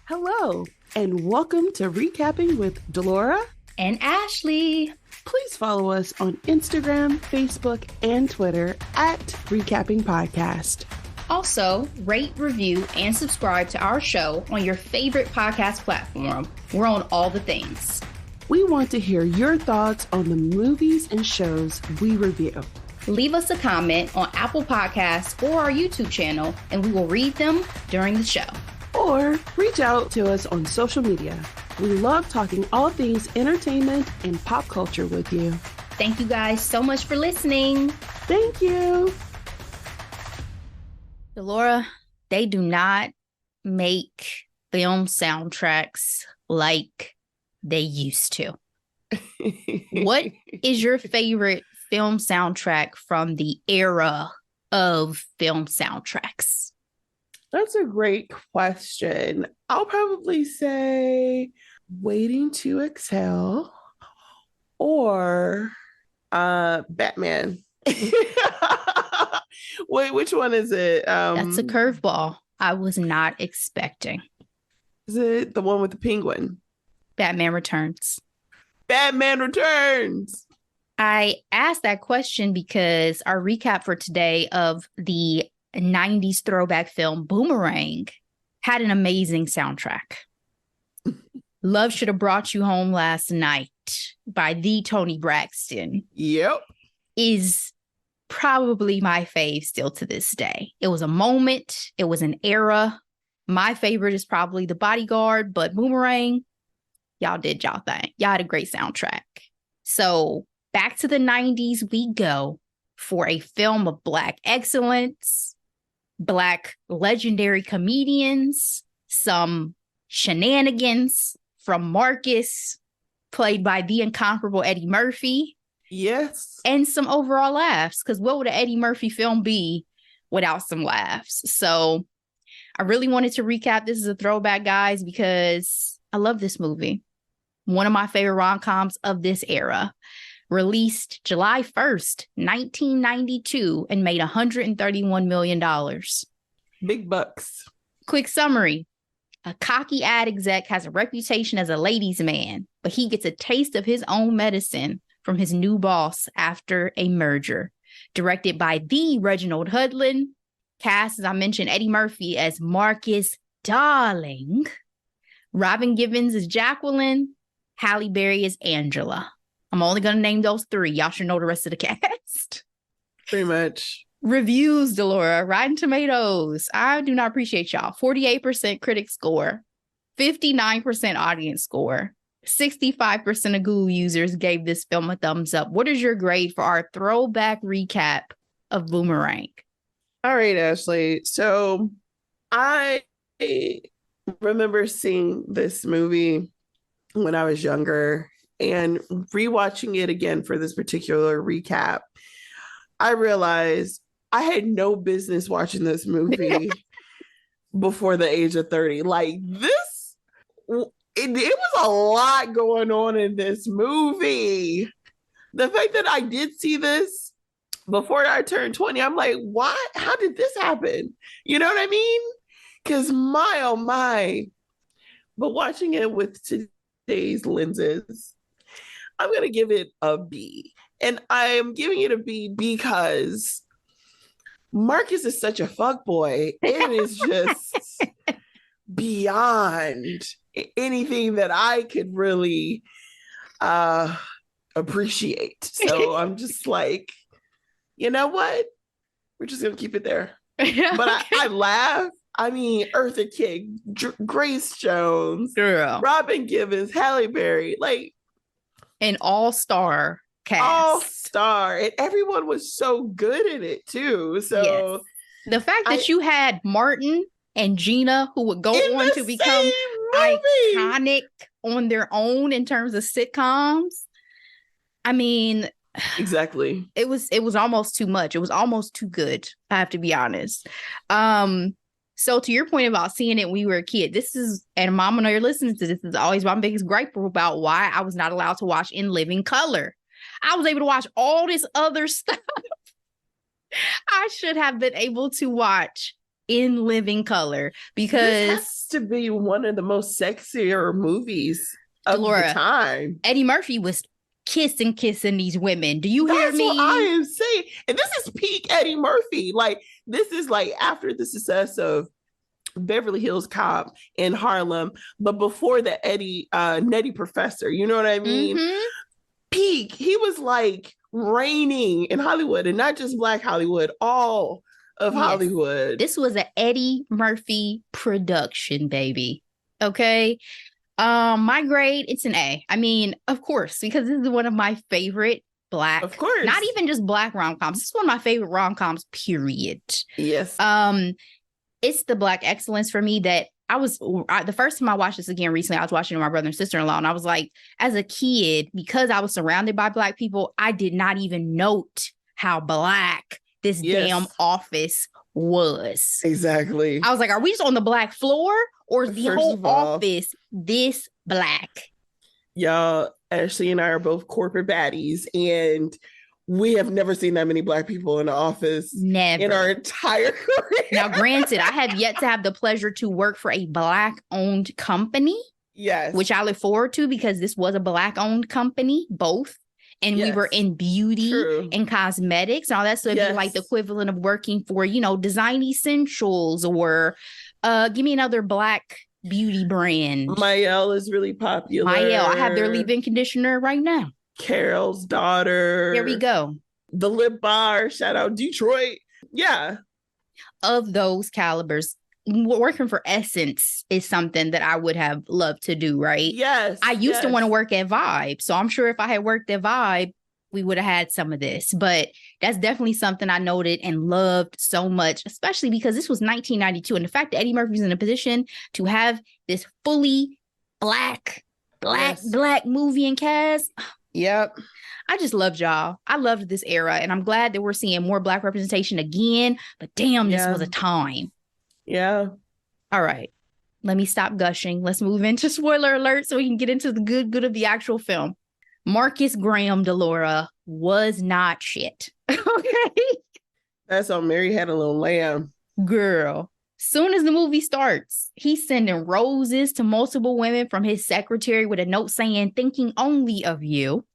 Hello, and welcome to Recapping with Delora and Ashley. Please follow us on Instagram, Facebook, and Twitter at Recapping Podcast. Also, rate, review, and subscribe to our show on your favorite podcast platform. We're on all the things. We want to hear your thoughts on the movies and shows we review. Leave us a comment on Apple Podcasts or our YouTube channel, and we will read them during the show. Or reach out to us on social media. We love talking all things entertainment and pop culture with you. Thank you guys so much for listening. Thank you. Delora, they do not make film soundtracks like they used to. What is your favorite film soundtrack from the era of film soundtracks? That's a great question. I'll probably say Waiting to Exhale or Batman. Wait, which one is it? That's a curveball I was not expecting. Is it the one with the penguin? Batman Returns. Batman Returns. I asked that question because our recap for today of the 90s throwback film Boomerang had an amazing soundtrack. Love Should Have Brought You Home Last Night by the Toni Braxton. Yep. Is probably my fave still to this day. It was a moment. It was an era. My favorite is probably The Bodyguard, but Boomerang, y'all did y'all thing. Y'all had a great soundtrack. So back to the 90s we go for a film of Black excellence, Black legendary comedians, some shenanigans from Marcus, played by the incomparable Eddie Murphy. Yes. And some overall laughs, because what would an Eddie Murphy film be without some laughs? So I really wanted to recap. This is a throwback, guys, because I love this movie. One of my favorite rom-coms of this era. Released July 1st, 1992, and made $131 million. Big bucks. Quick summary. A cocky ad exec has a reputation as a ladies' man, but he gets a taste of his own medicine from his new boss after a merger. Directed by the Reginald Hudlin. Cast, as I mentioned, Eddie Murphy as Marcus Darling. Robin Givens as Jacqueline. Halle Berry as Angela. I'm only going to name those three. Y'all should know the rest of the cast. Pretty much. Reviews, Delora. Rotten Tomatoes. I do not appreciate y'all. 48% critic score. 59% audience score. 65% of Google users gave this film a thumbs up. What is your grade for our throwback recap of Boomerang? All right, Ashley. So I remember seeing this movie when I was younger and rewatching it again for this particular recap. I realized I had no business watching this movie before the age of 30. Like this, it was a lot going on in this movie. The fact that I did see this before I turned 20, I'm like, what? How did this happen? You know what I mean? Because my, oh my. But watching it with today's lenses, I'm going to give it a B. And I'm giving it a B because Marcus is such a fuckboy. It is just beyond anything that I could really appreciate. So I'm just like, you know what? We're just going to keep it there. But I laugh. I mean, Eartha Kitt, Grace Jones, Girl. Robin Givens, Halle Berry, like an all-star cast. All-star. And everyone was so good in it too. So yes. The fact that you had Martin and Gina, who would go on to become iconic on their own in terms of sitcoms. I mean, exactly. It was almost too much. It was almost too good. I have to be honest. So to your point about seeing it when we were a kid, this is, and Mom, I know you're listening to this, is always my biggest gripe about why I was not allowed to watch in living color. I was able to watch all this other stuff. I should have been able to watch in living color This because has to be one of the most sexier movies of the Delora, time. Eddie Murphy was kissing these women. Do you hear That's me? what I am saying. And this is peak Eddie Murphy. Like, this is like after the success of Beverly Hills Cop in Harlem, but before the Nutty Professor, you know what I mean? Mm-hmm. Peak. He was like reigning in Hollywood, and not just Black Hollywood, all of Hollywood. This was an Eddie Murphy production, baby. Okay. My grade, it's an A. I mean, of course, because this is one of my favorite Black, of course, not even just Black rom-coms. This is one of my favorite rom-coms, period. Yes. It's the Black excellence for me that the first time I watched this again recently, I was watching it with my brother and sister-in-law, and I was like, as a kid, because I was surrounded by Black people, I did not even note how Black this damn office was. Exactly. I was like, are we just on the Black floor, or is the whole office this Black? Y'all, Ashley and I are both corporate baddies, and we have never seen that many Black people in the office. Never. In our entire career. Now, granted, I have yet to have the pleasure to work for a Black-owned company. Yes. Which I look forward to, because this was a Black-owned company, both. And we were in beauty and cosmetics and all that. So it'd be like the equivalent of working for, Design Essentials, or give me another Black beauty brand. Mielle is really popular. Mielle. I have their leave-in conditioner right now. Carol's Daughter. There we go. The Lip Bar. Shout out Detroit. Yeah. Of those calibers, working for Essence is something that I would have loved to do, right? Yes. I used to want to work at Vibe. So I'm sure if I had worked at Vibe, we would have had some of this. But that's definitely something I noted and loved so much, especially because this was 1992. And the fact that Eddie Murphy's in a position to have this fully black movie and cast. Yep. I just loved y'all. I loved this era, and I'm glad that we're seeing more Black representation again. But damn, this was a time. Yeah. All right. Let me stop gushing. Let's move into spoiler alert so we can get into the good of the actual film. Marcus Graham, Delora, was not shit. Okay? That's on Mary Had a Little Lamb. Girl. Soon as the movie starts, he's sending roses to multiple women from his secretary with a note saying, thinking only of you.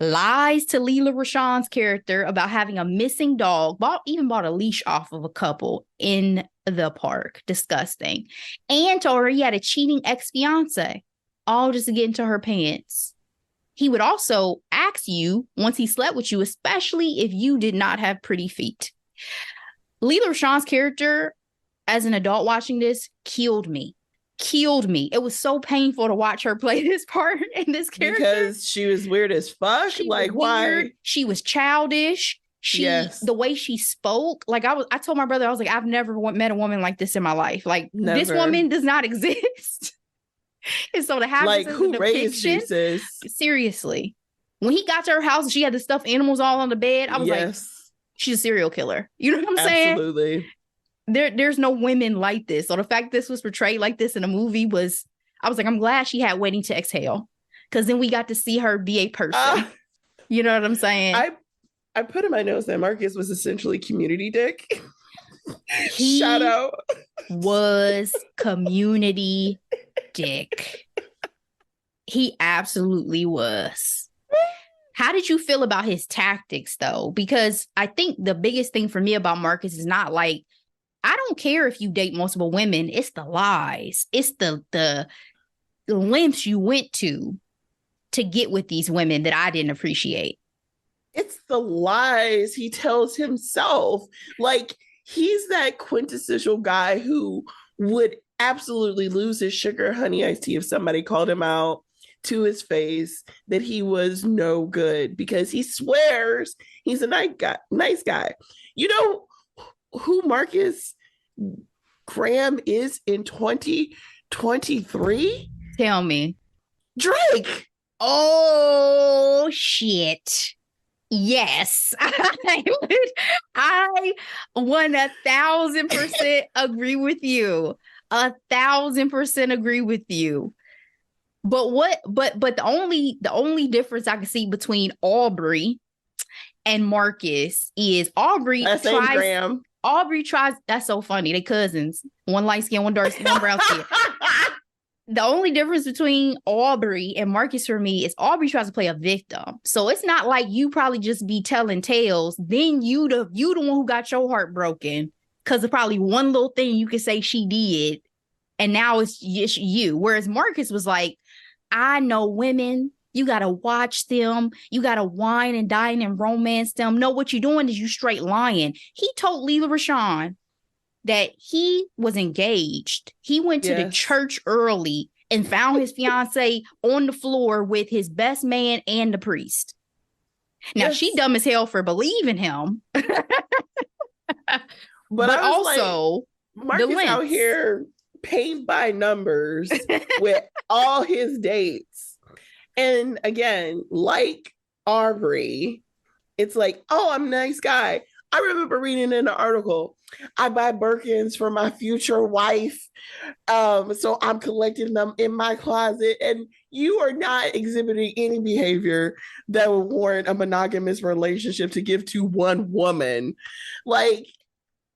Lies to Lela Rochon's character about having a missing dog. Even bought a leash off of a couple in the park. Disgusting. And told her he had a cheating ex-fiance. All just to get into her pants. He would also ask you once he slept with you, especially if you did not have pretty feet. Lela Rochon's character, as an adult watching this, killed me. It was so painful to watch her play this part in this character. Because she was weird as fuck. Like, why? She was childish. The way she spoke, like I told my brother, I was like, I've never met a woman like this in my life. Like, this woman does not exist. And so to have like, who raised you, sis? Seriously. When he got to her house and she had the stuffed animals all on the bed, I was like, she's a serial killer. You know what I'm saying? Absolutely. There's no women like this. So the fact this was portrayed like this in a movie I was like, I'm glad she had Waiting to Exhale. Because then we got to see her be a person. You know what I'm saying? I put in my notes that Marcus was essentially community dick. He shout out. Was community dick. He absolutely was. How did you feel about his tactics, though? Because I think the biggest thing for me about Marcus is not like, I don't care if you date multiple women. It's the lies. It's the lengths you went to get with these women that I didn't appreciate. It's the lies he tells himself. Like, he's that quintessential guy who would absolutely lose his sugar honey iced tea if somebody called him out to his face that he was no good, because he swears he's a nice guy. You know who Marcus Graham is in 2023? Tell me. Drake. Oh, shit. Yes. I 1000% agree with you. 1000% agree with you. But the only difference I can see between Aubrey and Marcus is Aubrey Graham. Aubrey tries. That's so funny. They cousins. One light skin, one dark skin, one brown skin. The only difference between Aubrey and Marcus for me is Aubrey tries to play a victim. So it's not like you probably just be telling tales. Then you the one who got your heart broken because of probably one little thing you could say she did. And now it's you. Whereas Marcus was like, I know women. You got to watch them. You got to wine and dine and romance them. No, what you're doing is you straight lying. He told Leela Rashawn that he was engaged. He went to the church early and found his fiance on the floor with his best man and the priest. Now, she dumb as hell for believing him. but also, like, Marcus out here paint by numbers with all his dates. And again, like Aubrey, it's like, oh, I'm a nice guy. I remember reading in an article, I buy Birkins for my future wife. So I'm collecting them in my closet. And you are not exhibiting any behavior that would warrant a monogamous relationship to give to one woman. Like,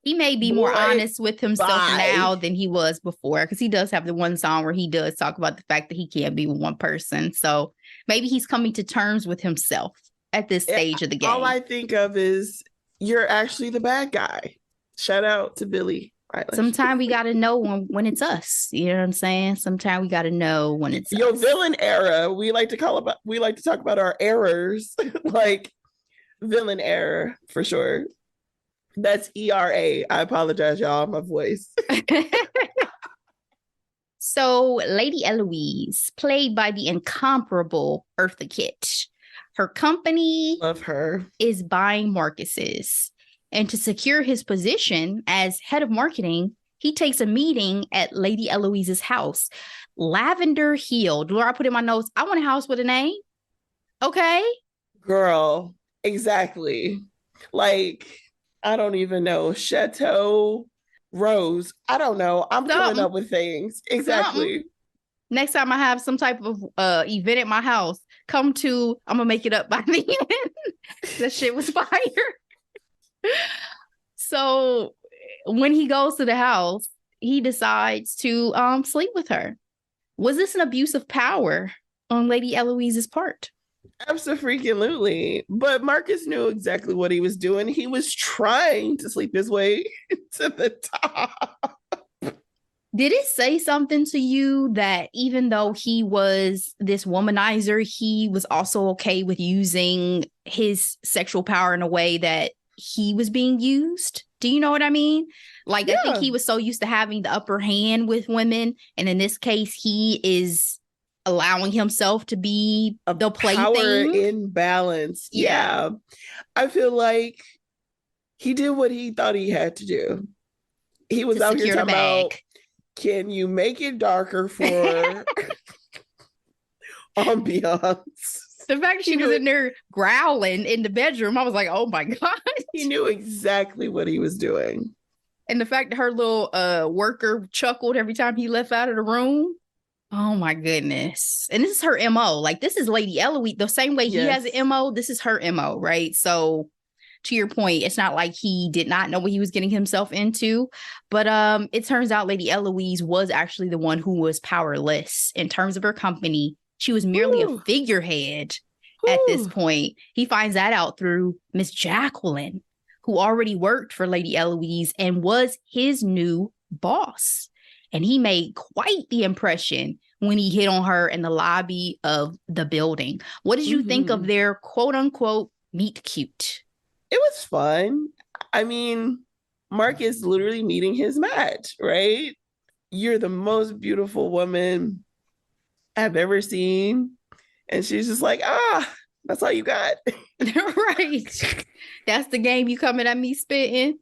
he may be more honest with himself now than he was before, because he does have the one song where he does talk about the fact that he can't be with one person. So maybe he's coming to terms with himself at this stage of the game. All I think of is, you're actually the bad guy. Shout out to Billy. Sometimes we got to know when it's us. You know what I'm saying? Sometimes we got to know when it's your us. Villain era. We like to talk about our errors, like villain era for sure. That's ERA. I apologize, y'all. My voice. So, Lady Eloise, played by the incomparable Eartha Kitt. Her company love her is buying Marcus's. And to secure his position as head of marketing, he takes a meeting at Lady Eloise's house. Lavender Hill. Laura, I put in my notes, I want a house with a name. Okay. Girl, exactly. Like, I don't even know. Chateau Rose. I don't know. I'm coming up with things. Exactly. Next time I have some type of event at my house, I'm going to make it up by the end. That shit was fire. So when he goes to the house, he decides to sleep with her. Was this an abuse of power on Lady Eloise's part? Absolutely. But Marcus knew exactly what he was doing. He was trying to sleep his way to the top. Did it say something to you that even though he was this womanizer, he was also okay with using his sexual power in a way that he was being used? Do you know what I mean? Like, I think he was so used to having the upper hand with women. And in this case, he is allowing himself to be the plaything. Power imbalance. Yeah. I feel like he did what he thought he had to do. He was out here talking about, can you make it darker for ambiance? The fact she was in there growling in the bedroom, I was like, oh my God. He knew exactly what he was doing. And the fact that her little worker chuckled every time he left out of the room. Oh my goodness. And this is her MO. Like, this is Lady Eloise. The same way he has an MO, this is her MO, right? So to your point, it's not like he did not know what he was getting himself into. But it turns out Lady Eloise was actually the one who was powerless in terms of her company. She was merely a figurehead at this point. He finds that out through Miss Jacqueline, who already worked for Lady Eloise and was his new boss. And he made quite the impression when he hit on her in the lobby of the building. What did you think of their quote unquote meet cute? It was fun. I mean, Mark is literally meeting his match, right? You're the most beautiful woman I've ever seen. And she's just like, that's all you got. Right. That's the game you coming at me spitting.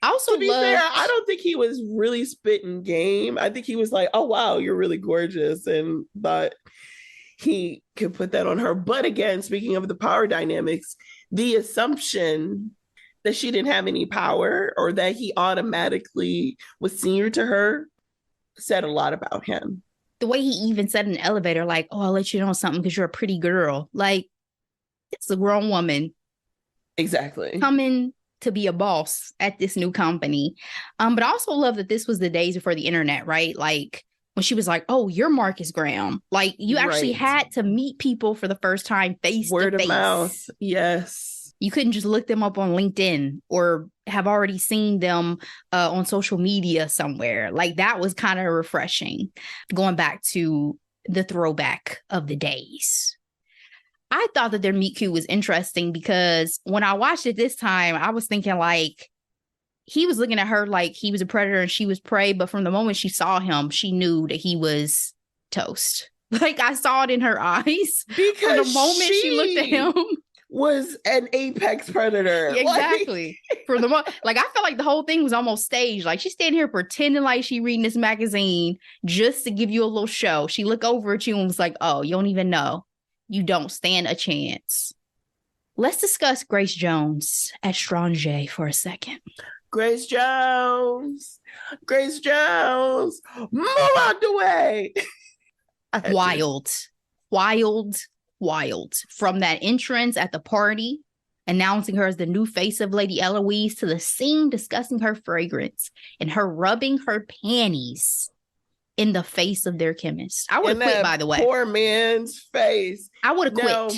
Also, to be fair, I don't think he was really spitting game. I think he was like, oh, wow, you're really gorgeous. And thought he could put that on her. But again, speaking of the power dynamics, the assumption that she didn't have any power or that he automatically was senior to her said a lot about him. The way he even said in the elevator, like, oh, I'll let you know something because you're a pretty girl. Like, it's a grown woman. Exactly. Coming to be a boss at this new company. But I also love that this was the days before the internet, right? Like when she was like, oh, you're Marcus Graham. Like you actually had to meet people for the first time face to face. Word of mouth. Yes. You couldn't just look them up on LinkedIn or have already seen them on social media somewhere. Like that was kind of refreshing, going back to the throwback of the days. I thought that their meet cute was interesting because when I watched it this time, I was thinking like he was looking at her like he was a predator and she was prey. But from the moment she saw him, she knew that he was toast. Like I saw it in her eyes. Because from the moment she looked at him. Was an apex predator. Exactly. For the like I felt like the whole thing was almost staged. Like she's standing here pretending like she reading this magazine just to give you a little show. She looked over at you and was like, oh, you don't even know. You don't stand a chance. Let's discuss Grace Jones as Strange for a second. Grace Jones. Grace Jones. Move out the way. Wild. From that entrance at the party, announcing her as the new face of Lady Eloise, to the scene discussing her fragrance and her rubbing her panties in the face of their chemist. I would have quit, by the way. Poor man's face. I would have quit.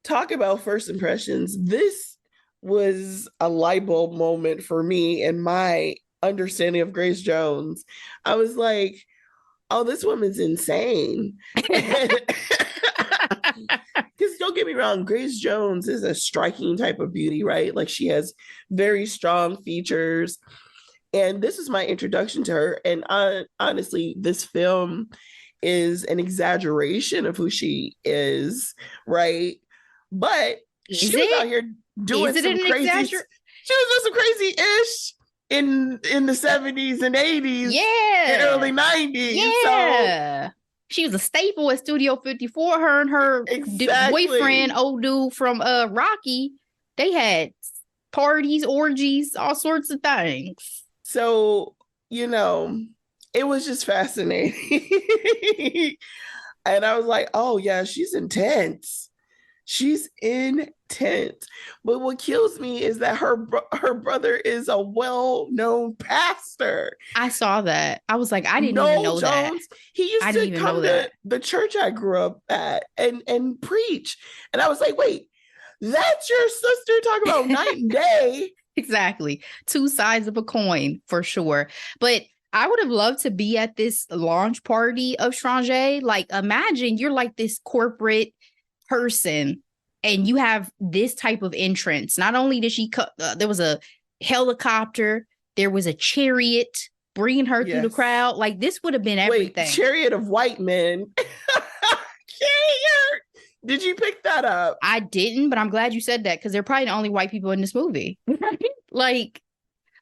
Talk about first impressions. This was a light bulb moment for me and my understanding of Grace Jones. I was like, oh, this woman's insane. Because don't get me wrong, Grace Jones is a striking type of beauty, right? Like she has very strong features. And this is my introduction to her. And honestly, this film is an exaggeration of who she is, right? But she was out here doing some crazy. She was doing some crazy-ish in the 70s and 80s, and early 90s. Yeah. So she was a staple at Studio 54. Her and her boyfriend, old dude from Rocky, they had parties, orgies, all sorts of things. So, it was just fascinating. And I was like, oh, yeah, she's intense. She's intense. But what kills me is that her brother is a well-known pastor. I saw that. I was like, I didn't even know that. He used to come to the church I grew up at and preach. And I was like, wait, that's your sister? Talk about night and day. Exactly. Two sides of a coin for sure. But I would have loved to be at this launch party of Strange. Like, imagine you're like this corporate person and you have this type of entrance. Not only did she there was a helicopter, there was a chariot bringing her through the crowd. Like, this would have been everything. Wait, chariot of white men. Chariot. Did you pick that up? I didn't, but I'm glad you said that because they're probably the only white people in this movie. Like,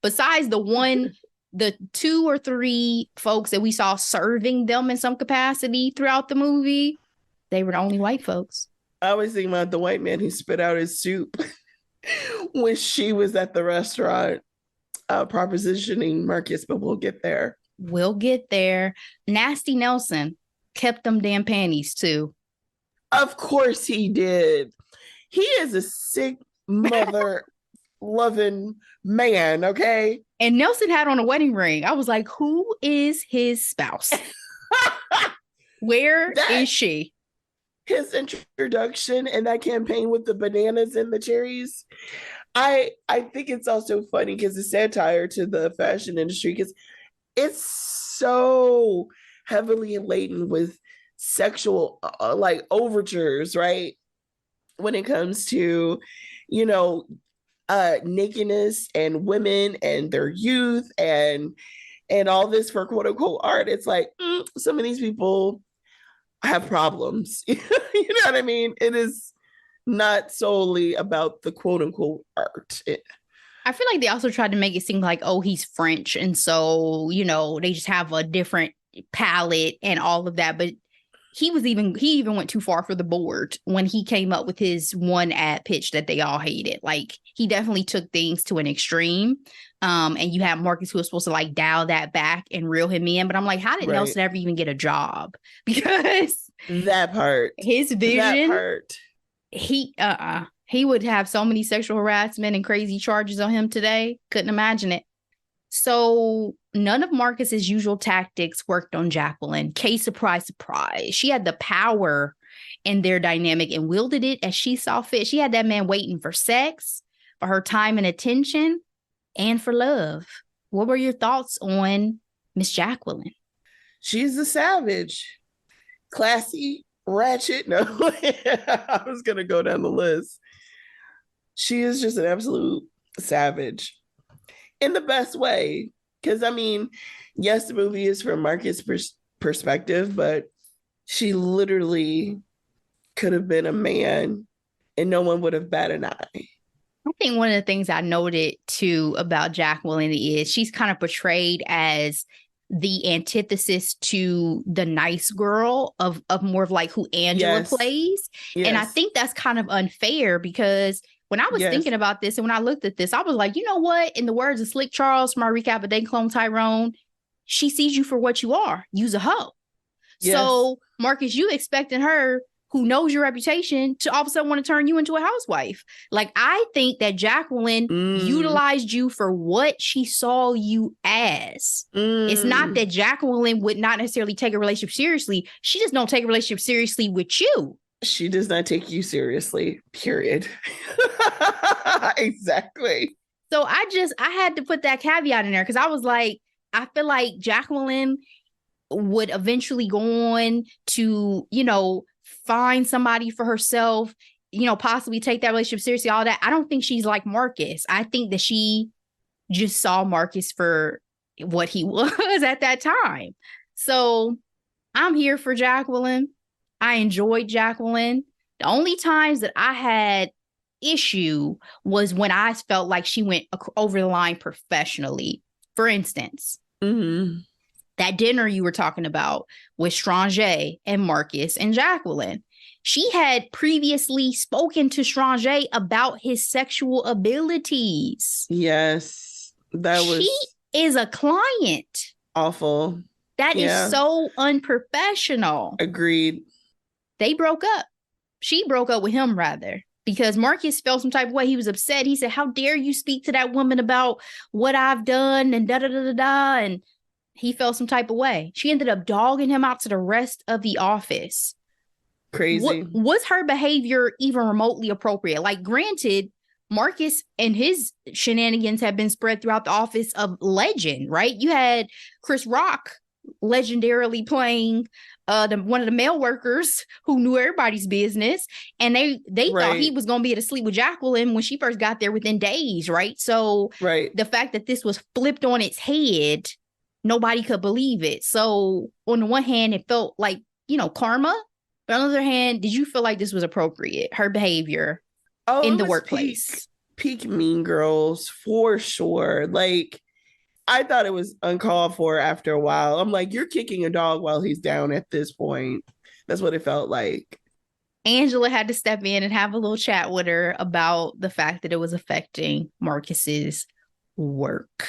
besides the 2 or 3 folks that we saw serving them in some capacity throughout the movie, they were the only white folks. I was thinking about the white man who spit out his soup when she was at the restaurant propositioning Marcus, but we'll get there. We'll get there. Nasty Nelson kept them damn panties too. Of course he did. He is a sick mother loving man, okay? And Nelson had on a wedding ring. I was like, who is his spouse? Where is she? His introduction and that campaign with the bananas and the cherries. I think it's also funny because it's satire to the fashion industry because it's so heavily laden with sexual like overtures, right? When it comes to, nakedness and women and their youth and all this for quote unquote art. It's like some of these people have problems. You know what I mean? It is not solely about the quote unquote art. I feel like they also tried to make it seem like, oh, he's French. And so, they just have a different palette and all of that. But he even went too far for the board when he came up with his one ad pitch that they all hated. Like, he definitely took things to an extreme. And you have Marcus who was supposed to like dial that back and reel him in. But I'm like, how did Nelson ever even get a job? Because that part, his vision, that part. He would have so many sexual harassment and crazy charges on him today. Couldn't imagine it. So none of Marcus's usual tactics worked on Jacqueline. Case surprise, surprise. She had the power in their dynamic and wielded it as she saw fit. She had that man waiting for sex, for her time and attention, and for love. What were your thoughts on Miss Jacqueline? She's a savage. Classy, ratchet. No, I was going to go down the list. She is just an absolute savage in the best way. Because, I mean, yes, the movie is from Marcus' perspective, but she literally could have been a man and no one would have batted an eye. I think one of the things I noted too about Jacqueline is she's kind of portrayed as the antithesis to the nice girl of more of like who Angela plays. Yes. And I think that's kind of unfair because when I was thinking about this and when I looked at this, I was like, you know what? In the words of Slick Charles from our recap of Day Clone Tyrone, she sees you for what you are. You's a hoe. Yes. So Marcus, you expecting her who knows your reputation to all of a sudden want to turn you into a housewife. Like, I think that Jacqueline utilized you for what she saw you as. It's not that Jacqueline would not necessarily take a relationship seriously. She just don't take a relationship seriously with you. She does not take you seriously, period. Exactly. So I had to put that caveat in there because I was like, I feel like Jacqueline would eventually go on to, find somebody for herself, possibly take that relationship seriously, all that. I don't think she's like Marcus. I think that she just saw Marcus for what he was at that time. So I'm here for Jacqueline. I enjoyed Jacqueline. The only times that I had issue was when I felt like she went over the line professionally. For instance, that dinner you were talking about with Stranger and Marcus and Jacqueline. She had previously spoken to Stranger about his sexual abilities. Yes. She is a client. Awful. That is so unprofessional. Agreed. They broke up. She broke up with him, rather, because Marcus felt some type of way. He was upset. He said, how dare you speak to that woman about what I've done and da-da-da-da-da. And he felt some type of way. She ended up dogging him out to the rest of the office. Crazy. Was her behavior even remotely appropriate? Like, granted, Marcus and his shenanigans have been spread throughout the office of legend, right? You had Chris Rock legendarily playing one of the male workers who knew everybody's business, and they thought he was going to be able to sleep with Jacqueline when she first got there within days, right? So the fact that this was flipped on its head, nobody could believe it. So on the one hand, it felt like, karma. But on the other hand, did you feel like this was appropriate, her behavior in the workplace? Peak Mean Girls, for sure. Like, I thought it was uncalled for after a while. I'm like, you're kicking a dog while he's down at this point. That's what it felt like. Angela had to step in and have a little chat with her about the fact that it was affecting Marcus's work.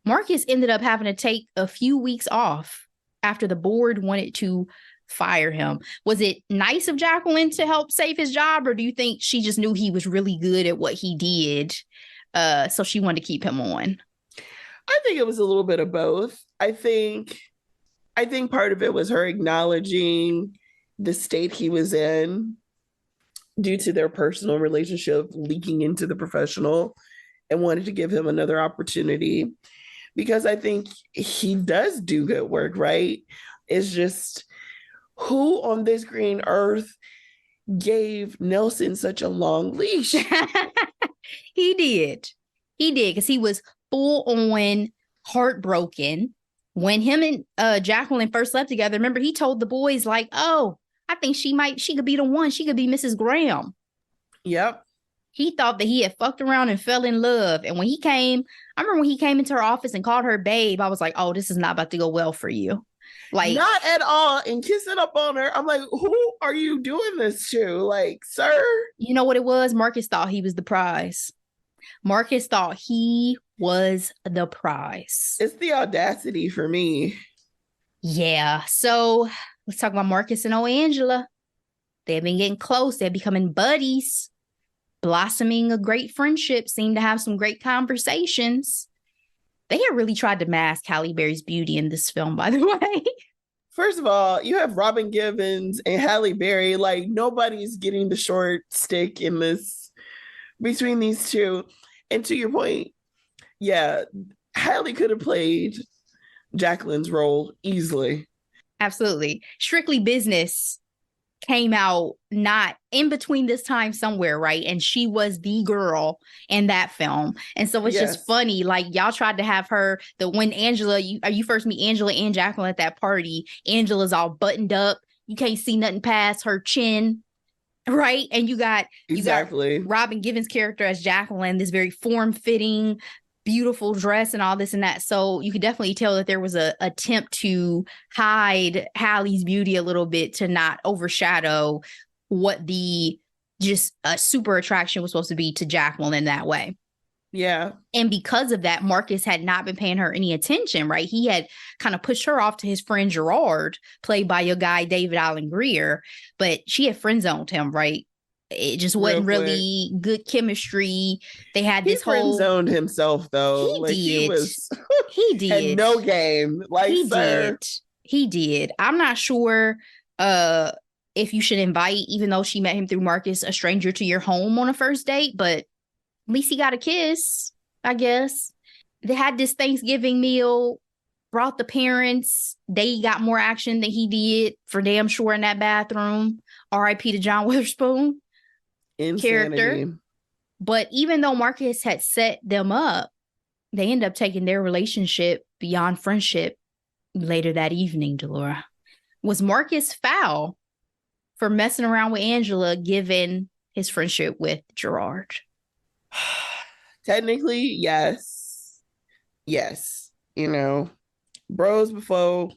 Marcus ended up having to take a few weeks off after the board wanted to fire him. Was it nice of Jacqueline to help save his job, or do you think she just knew he was really good at what he did, so she wanted to keep him on? I think it was a little bit of both. I think part of it was her acknowledging the state he was in due to their personal relationship leaking into the professional, and wanted to give him another opportunity, because I think he does do good work, right? It's just, who on this green earth gave Nelson such a long leash? He did, because he was full on heartbroken when him and Jacqueline first left together. Remember, he told the boys, like, oh, I think she could be the one. She could be Mrs. Graham. Yep. He thought that he had fucked around and fell in love. And I remember when he came into her office and called her babe, I was like, oh, this is not about to go well for you. Like, not at all. And kissing up on her. I'm like, who are you doing this to? Like, sir? You know what it was? Marcus thought he was the prize. Marcus thought he was the prize. It's the audacity for me. Yeah. So let's talk about Marcus and Angela. They've been getting close. They're becoming buddies. blossoming a great friendship, seemed to have some great conversations. They had really tried to mask Halle Berry's beauty in this film, by the way. First of all, you have Robin Givens and Halle Berry. Like, nobody's getting the short stick in this between these two. And to your point, yeah, Halle could have played Jacqueline's role easily. Absolutely. Strictly Business came out not in between this time somewhere, right? And she was the girl in that film. And so it's just funny, like y'all tried to have her, when Angela, you first meet Angela and Jacqueline at that party, Angela's all buttoned up. You can't see nothing past her chin, right? And you got Robin Givens' character as Jacqueline, this very form-fitting, beautiful dress and all this and that. So you could definitely tell that there was a attempt to hide Halle's beauty a little bit to not overshadow what the just a super attraction was supposed to be to Jacqueline in that way. Yeah. And because of that, Marcus had not been paying her any attention, right? He had kind of pushed her off to his friend Gerard, played by your guy, David Allen Greer, but she had friend zoned him, right? It just wasn't really good chemistry. They had this whole friend-zoned himself, though. He did. He did. Had no game. Like, he did. He did. I'm not sure if you should invite, even though she met him through Marcus, a stranger to your home on a first date, but at least he got a kiss, I guess. They had this Thanksgiving meal, brought the parents. They got more action than he did, for damn sure, in that bathroom. R.I.P. to John Witherspoon. Insanity. Character. But even though Marcus had set them up, they end up taking their relationship beyond friendship later that evening, Delora. Was Marcus foul for messing around with Angela given his friendship with Gerard? Technically, yes. Yes. You know, bros before.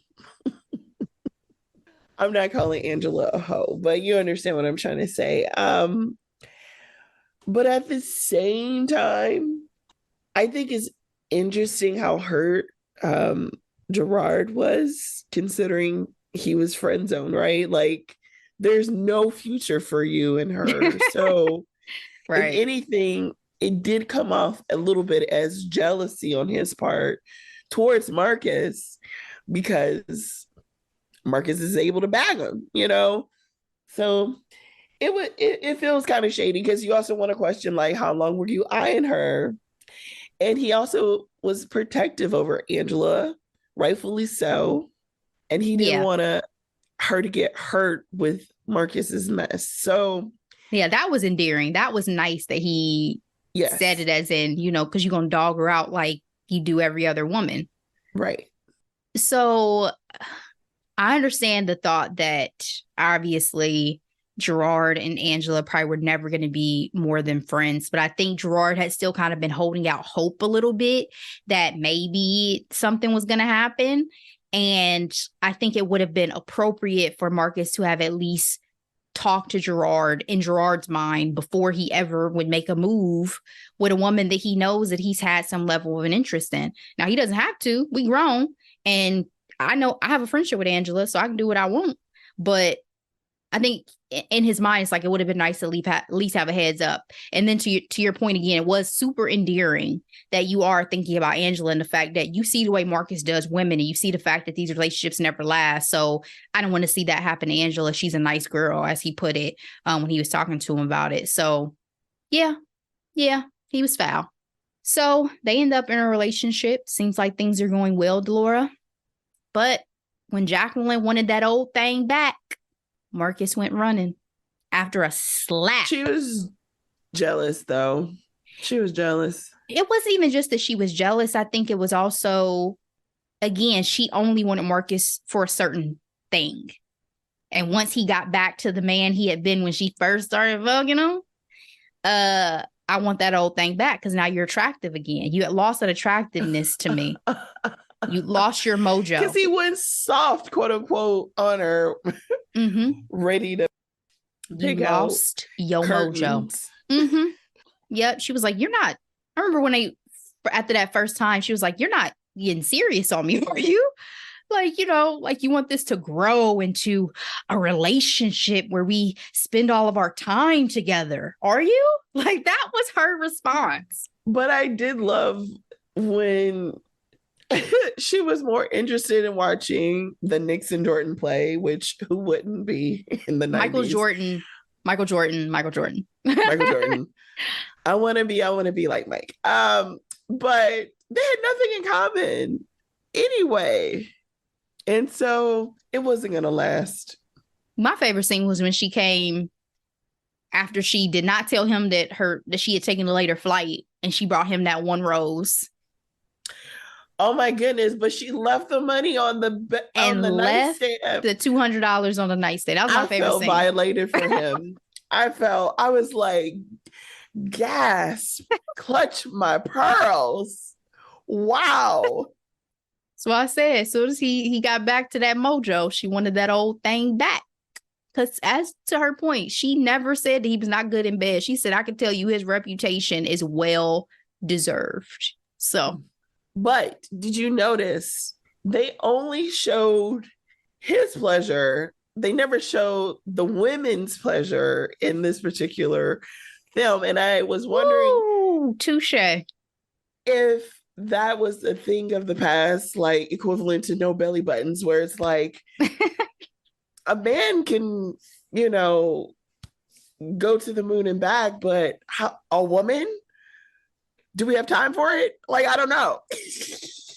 I'm not calling Angela a hoe, but you understand what I'm trying to say. But at the same time, I think it's interesting how hurt Gerard was, considering he was friend zone, right? Like, there's no future for you and her. So, right. If anything, it did come off a little bit as jealousy on his part towards Marcus, because Marcus is able to bag him, you know? So it feels kind of shady, because you also want to question, like, how long were you eyeing her? And he also was protective over Angela, rightfully so. And he didn't want her to get hurt with Marcus's mess. So yeah, that was endearing. That was nice that he said it, as in, you know, because you're going to dog her out like you do every other woman. Right. So I understand the thought that obviously Gerard and Angela probably were never going to be more than friends. But I think Gerard had still kind of been holding out hope a little bit that maybe something was going to happen. And I think it would have been appropriate for Marcus to have at least talked to Gerard in Gerard's mind before he ever would make a move with a woman that he knows that he's had some level of an interest in. Now, he doesn't have to. We grown. And I know I have a friendship with Angela, so I can do what I want. But I think in his mind, it's like it would have been nice to at least have a heads up. And then to your point again, it was super endearing that you are thinking about Angela and the fact that you see the way Marcus does women, and you see the fact that these relationships never last. So I don't want to see that happen to Angela. She's a nice girl, as he put it when he was talking to him about it. So yeah, he was foul. So they end up in a relationship. Seems like things are going well, Delora. But when Jacqueline wanted that old thing back, Marcus went running after a slap. She was jealous, though. She was jealous. It wasn't even just that she was jealous. I think it was also, again, she only wanted Marcus for a certain thing. And once he got back to the man he had been when she first started voguing him, I want that old thing back, because now you're attractive again. You had lost that attractiveness to me. You lost your mojo. Because he went soft, quote unquote, on her, ready to pick out your curtains. Mojo. Yep. She was like, "You're not." I remember when after that first time, she was like, "You're not getting serious on me, are you?" Like, like you want this to grow into a relationship where we spend all of our time together. Are you? Like, that was her response. But I did love when she was more interested in watching the Nixon Jordan play, which who wouldn't be in the Michael 90s? Jordan. Michael Jordan. I want to be like Mike. But they had nothing in common anyway. And so it wasn't going to last. My favorite scene was when she came after she did not tell him that she had taken a later flight, and she brought him that one rose. Oh my goodness! But she left the money on the nightstand. The $200 on the nightstand. That was my favorite scene. Violated for him. I was like, gasp, clutch my pearls. Wow. So I said, as soon as he got back to that mojo, she wanted that old thing back. Because as to her point, she never said that he was not good in bed. She said, I can tell you his reputation is well deserved. So. But did you notice they only showed his pleasure? They never showed the women's pleasure in this particular film. And I was wondering, touche, if that was a thing of the past, like equivalent to no belly buttons, where it's like a man can, go to the moon and back, but a woman? Do we have time for it? Like, I don't know.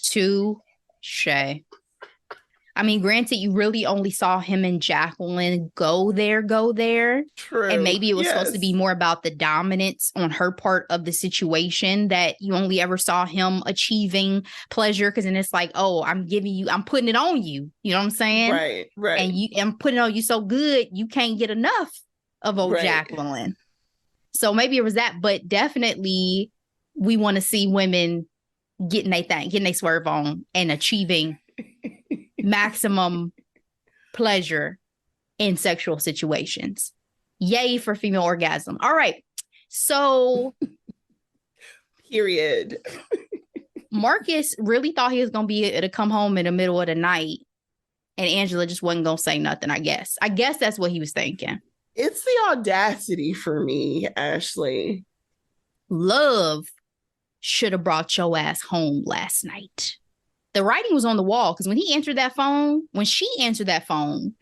Touche. I mean, granted, you really only saw him and Jacqueline go there. True. And maybe it was supposed to be more about the dominance on her part of the situation, that you only ever saw him achieving pleasure. Because then it's like, oh, I'm putting it on you. You know what I'm saying? Right. And I'm putting it on you so good, you can't get enough of old Jacqueline. So maybe it was that, but definitely we want to see women getting their swerve on and achieving maximum pleasure in sexual situations. Yay for female orgasm. All right. So period. Marcus really thought he was going to be able to come home in the middle of the night, and Angela just wasn't going to say nothing, I guess. I guess that's what he was thinking. It's the audacity for me, Ashley. Love should have brought your ass home last night. The writing was on the wall, because when she answered that phone,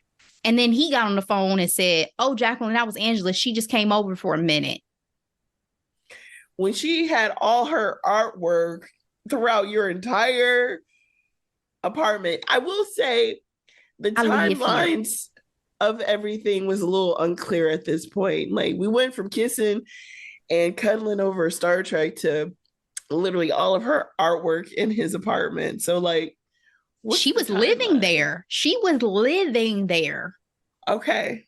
and then he got on the phone and said, oh, Jacqueline, that was Angela. She just came over for a minute. When she had all her artwork throughout your entire apartment, I will say the timelines of everything was a little unclear at this point. Like, we went from kissing and cuddling over Star Trek to literally all of her artwork in his apartment. So, like, she was living there. Okay.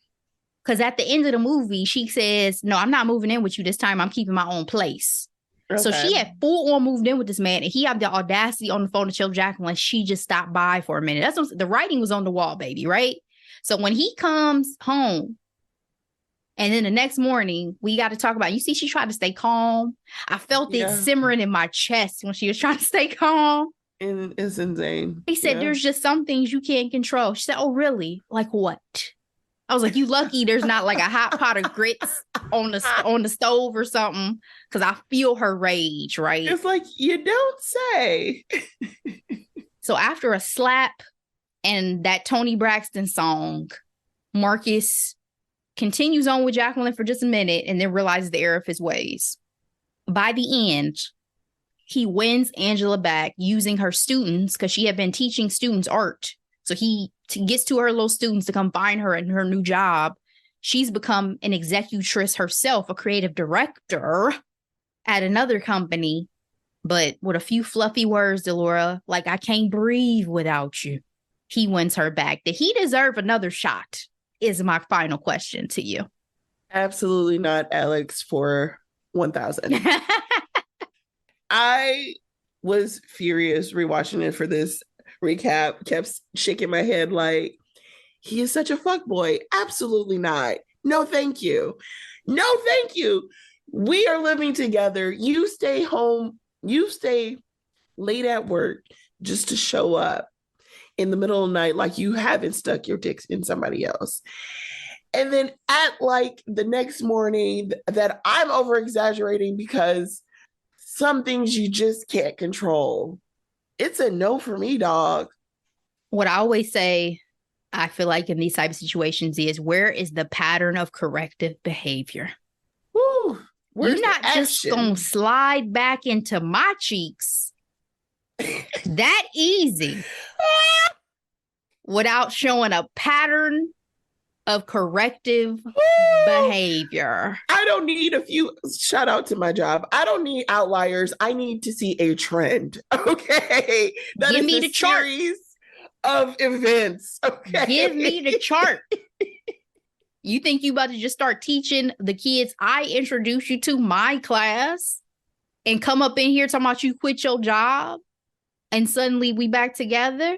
Because at the end of the movie, she says, no, I'm not moving in with you this time. I'm keeping my own place. Okay. So she had full on moved in with this man, and he had the audacity on the phone to tell Jacqueline she just stopped by for a minute. That's what the writing was on the wall, baby, right? So when he comes home, and then the next morning, we got to talk about, you see, she tried to stay calm. I felt it simmering in my chest when she was trying to stay calm. And it's insane. He said, there's just some things you can't control. She said, oh, really? Like what? I was like, you lucky there's not like a hot pot of grits on the stove or something, because I feel her rage, right? It's like, you don't say. So after a slap and that Toni Braxton song, Marcus continues on with Jacqueline for just a minute and then realizes the error of his ways. By the end, he wins Angela back using her students, because she had been teaching students art. So he gets to her little students to come find her in her new job. She's become an executress herself, a creative director at another company. But with a few fluffy words, Delora, like, I can't breathe without you. He wins her back. Did he deserve another shot? Is my final question to you. Absolutely not, Alex, for 1,000. I was furious rewatching it for this recap, kept shaking my head like, he is such a fuckboy. Absolutely not. No, thank you. No, thank you. We are living together. You stay home. You stay late at work just to show up in the middle of the night like you haven't stuck your dick in somebody else. And then at like the next morning that I'm over exaggerating because some things you just can't control. It's a no for me, dog. What I always say, I feel like in these type of situations is, where is the pattern of corrective behavior? Woo, You're not just gonna slide back into my cheeks that easy without showing a pattern of corrective behavior. I don't need a few, shout out to my job. I don't need outliers. I need to see a trend. Okay. That Give is me the series of events. Okay. Give me the chart. You think you about to just start teaching the kids I introduce you to my class and come up in here talking about you quit your job and suddenly we back together?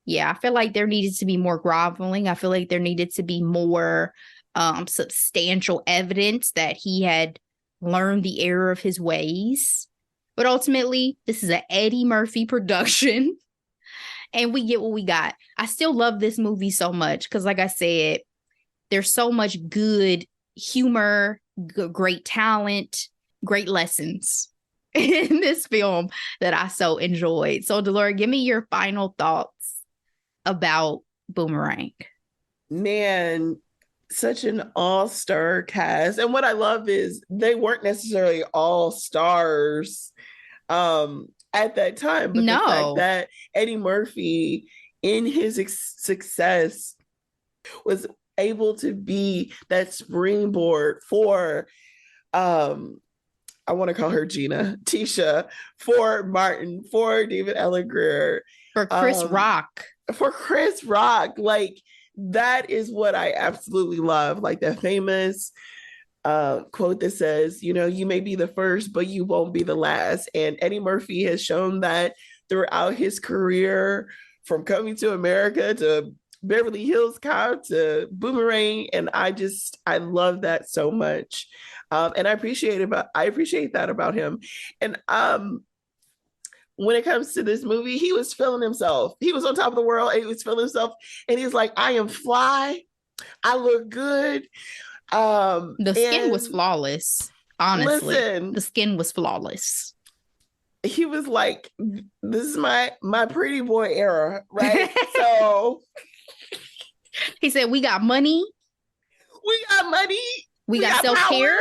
Yeah, I feel like there needed to be more groveling. I feel like there needed to be more substantial evidence that he had learned the error of his ways. But ultimately, this is an Eddie Murphy production and we get what we got. I still love this movie so much because, like I said, there's so much good humor, great talent, great lessons in this film that I so enjoyed. So, Delora, give me your final thoughts about Boomerang. Man, such an all-star cast. And what I love is they weren't necessarily all stars at that time, but the fact that Eddie Murphy in his success was able to be that springboard for I want to call her Tisha, for Martin, for David Allen Greer, for Chris Rock. For Chris Rock. Like, that is what I absolutely love. Like that famous quote that says, you know, you may be the first, but you won't be the last. And Eddie Murphy has shown that throughout his career, from Coming to America to Beverly Hills Cop to Boomerang. And I love that so much. And I appreciate that about him. And when it comes to this movie, he was feeling himself. He was on top of the world and he was feeling himself. And he's like, I am fly. I look good. The skin was flawless. Honestly, listen, the skin was flawless. He was like, this is my pretty boy era, right? So he said, we got money. We got money. We got self-care.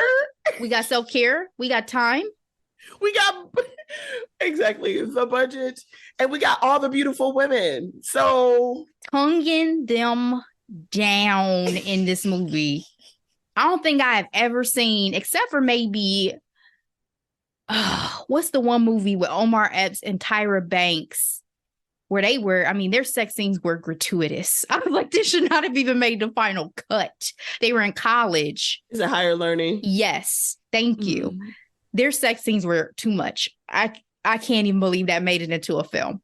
We got self-care. We got time. We got exactly the budget, and we got all the beautiful women. So tonguing them down in this movie. I don't think I have ever seen, except for maybe, what's the one movie with Omar Epps and Tyra Banks, where they were, I mean, their sex scenes were gratuitous. I was like, this should not have even made the final cut. They were in college. Is it Higher Learning? Yes. Thank you. Their sex scenes were too much. I can't even believe that made it into a film.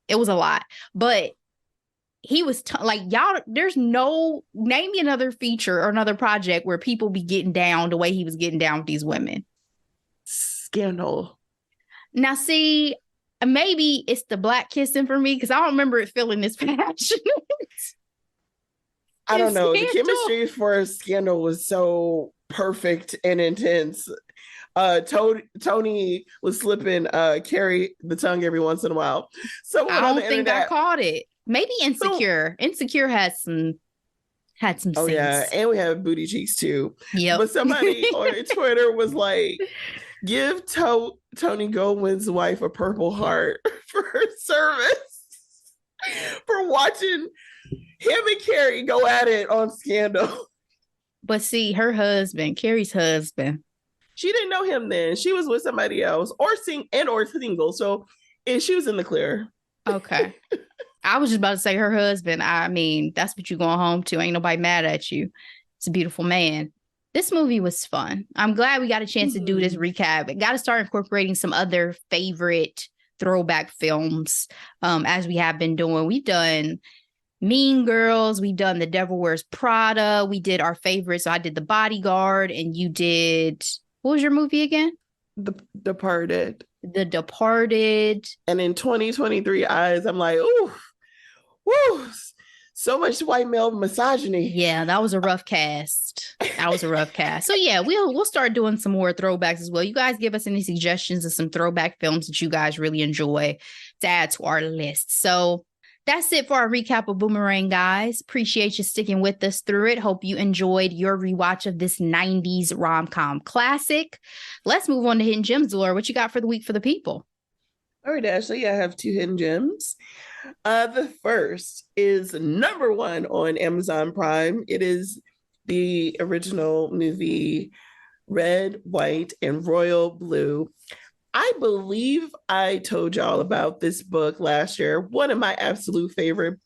It was a lot. But he was like, y'all, there's no, name me another feature or another project where people be getting down the way he was getting down with these women. Scandal. Now, see, maybe it's the black kissing for me because I don't remember it feeling this passionate. I don't know. The chemistry for Scandal was so perfect and intense. Tony was slipping Carrie the tongue every once in a while. So I don't think I caught it. Maybe Insecure. Insecure had some scenes. Oh yeah, and we have booty cheeks too. Yeah. But somebody on Twitter was like, "Give Tony Goldwyn's wife a Purple Heart for her service for watching him and Carrie go at it on Scandal." But see, her husband, Carrie's husband, she didn't know him then. She was with somebody else, or single. So she was in the clear. Okay. I was just about to say her husband. I mean, that's what you're going home to. Ain't nobody mad at you. It's a beautiful man. This movie was fun. I'm glad we got a chance to do this recap. It got to start incorporating some other favorite throwback films as we have been doing. We've done Mean Girls. We've done The Devil Wears Prada. We did our favorites. So I did The Bodyguard and you did, what was your movie again? The Departed. The Departed. And in 2023 eyes, I'm like, ooh, Woo! So much white male misogyny. Yeah, that was a rough cast. That was a rough cast. So yeah, we'll start doing some more throwbacks as well. You guys give us any suggestions of some throwback films that you guys really enjoy to add to our list. So that's it for our recap of Boomerang, guys. Appreciate you sticking with us through it. Hope you enjoyed your rewatch of this 90s rom-com classic. Let's move on to Hidden Gems, Delora. What you got for the week for the people? All right, Ashley, I have 2 hidden gems. The first is number 1 on Amazon Prime. It is the original movie Red, White, and Royal Blue. I believe I told y'all about this book last year. One of my absolute favorite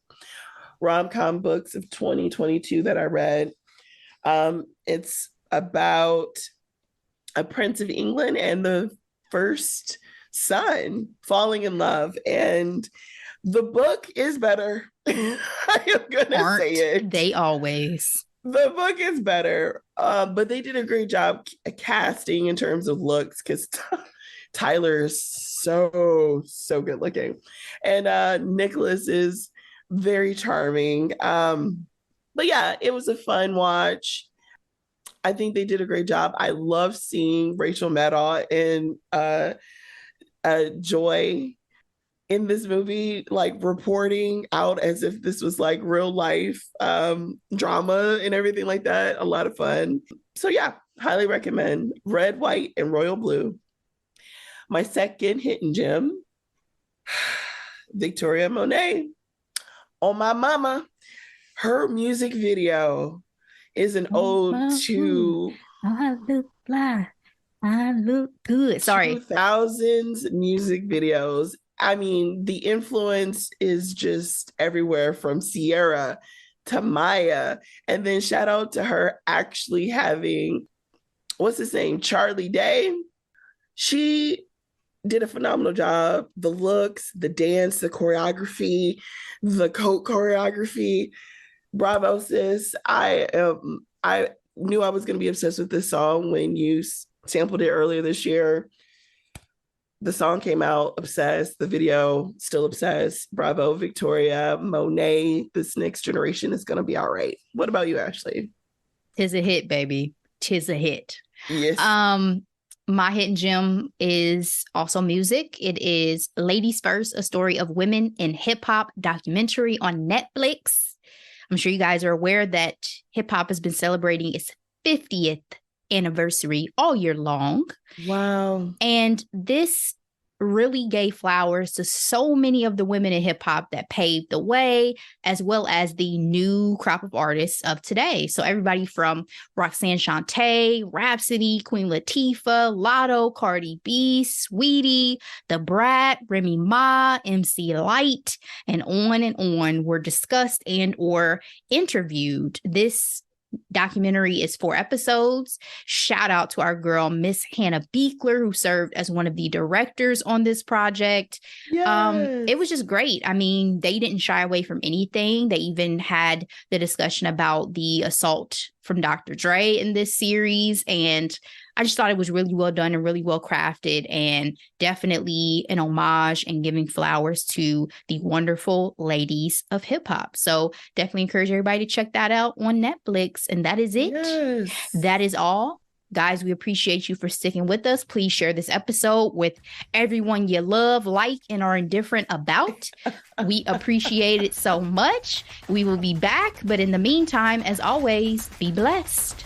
rom-com books of 2022 that I read. It's about a prince of England and the first son falling in love, and the book is better. I am gonna say it. They always. The book is better, but they did a great job casting in terms of looks because Tyler is so good looking, and Nicholas is very charming. But yeah, it was a fun watch. I think they did a great job. I love seeing Rachel Maddow and Joy in this movie, like reporting out as if this was like real life drama and everything like that. A lot of fun. So yeah, highly recommend Red, White, and Royal Blue. My second hidden gem, Victoria Monet. Oh my mama, her music video is an ode to I look fly. I look good. Sorry. 2000s music videos. I mean, the influence is just everywhere from Sierra to Maya. And then shout out to her actually having, what's his name? Charlie Day. She did a phenomenal job. The looks, the dance, the choreography, the coat choreography. Bravo, sis. I knew I was going to be obsessed with this song when you sampled it earlier this year. The song came out, obsessed. The video, still obsessed. Bravo, Victoria Monet. This next generation is going to be all right. What about you, Ashley? Tis a hit, baby. Tis a hit. Yes. My hidden gem is also music. It is Ladies First, a story of women in hip hop documentary on Netflix. I'm sure you guys are aware that hip hop has been celebrating its 50th anniversary all year long. Wow. And this really gave flowers to so many of the women in hip hop that paved the way, as well as the new crop of artists of today. So everybody from Roxanne Shante, Rhapsody, Queen Latifah, Lotto, Cardi B, Sweetie, The Brat, Remy Ma, MC Light, and on were discussed and or interviewed. This documentary is 4 episodes. Shout out to our girl, Miss Hannah Beekler, who served as one of the directors on this project. Yes. It was just great. I mean, they didn't shy away from anything. They even had the discussion about the assault from Dr. Dre in this series. And I just thought it was really well done and really well crafted, and definitely an homage and giving flowers to the wonderful ladies of hip hop. So definitely encourage everybody to check that out on Netflix. And that is it. Yes. That is all. Guys, we appreciate you for sticking with us. Please share this episode with everyone you love, like, and are indifferent about. We appreciate it so much. We will be back. But in the meantime, as always, be blessed.